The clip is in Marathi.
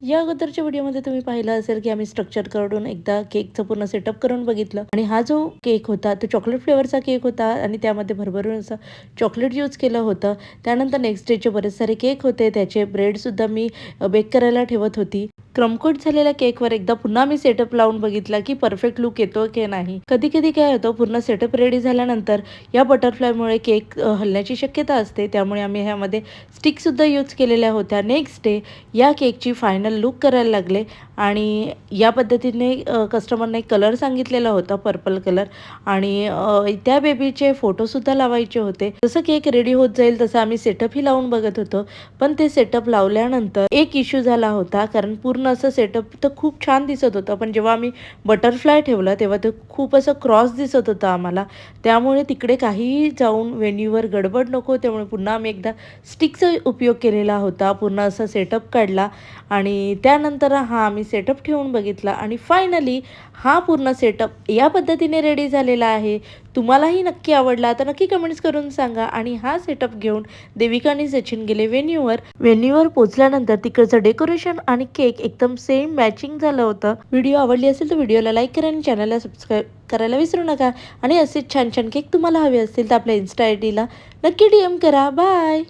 या अगोदरच्या व्हिडिओमध्ये तुम्ही पाहिलं असेल की आम्ही स्ट्रक्चर करून एकदा केकचं पूर्ण सेटअप करून बघितलं आणि हा जो केक होता तो चॉकलेट फ्लेवरचा केक होता आणि त्यामध्ये भरभरून असं चॉकलेट यूज केलं होतं. त्यानंतर नेक्स्ट डेचे बरेच सारे केक होते, त्याचे ब्रेडसुद्धा मी बेक करायला ठेवत होती. क्रमकोट झालेल्या केकवर एकदा पुन्हा मी सेटअप लावून बघितला की परफेक्ट लुक येतो की नाही. कधी कधी काय होतं, पूर्ण सेटअप रेडी झाल्यानंतर या बटरफ्लायमुळे केक हलण्याची शक्यता असते, त्यामुळे आम्ही ह्यामध्ये स्टिकसुद्धा यूज केलेल्या होत्या. नेक्स्ट डे या केकची फायनल लुक करायला लागले आणि या पद्धतीने कस्टमरने कलर सांगितलेला होता, पर्पल कलर, आणि त्या बेबीचे फोटोसुद्धा लावायचे होते. जसं केक रेडी होत जाईल तसं आम्ही सेटअपही लावून बघत होतो. पण ते सेटअप लावल्यानंतर एक इश्यू झाला होता, कारण पूर्ण असं सेटअप तर खूप छान दिसत होतं, पण जेव्हा आम्ही बटरफ्लाय ठेवला तेव्हा ते खूप असं क्रॉस दिसत होतं आम्हाला. त्यामुळे तिकडे काहीही जाऊन व्हेन्यूवर गडबड नको, त्यामुळे पुन्हा आम्ही एकदा स्टिकचा उपयोग केलेला होता. पूर्ण असा सेटअप काढला आणि त्यानंतर हा आम्ही सेटअप ठेवून बघितला आणि फायनली हा पूर्ण सेटअप या पद्धतीने रेडी झालेला आहे. तुम्हालाही नक्की आवडला तर नक्की कमेंट्स करून सांगा. आणि हा सेटअप घेऊन देविका आणि सचिन गेले व्हेन्यूवर पोचल्यानंतर तिकडचं डेकोरेशन आणि केक एकदम सेम मॅचिंग झालं होतं. व्हिडिओ आवडली असेल तर व्हिडिओला लाईक करा आणि चॅनलला सबस्क्राईब करायला विसरू नका. आणि असेच छान छान केक तुम्हाला हवे असतील तर आपल्या इन्स्टा ID ला नक्की DM करा. बाय.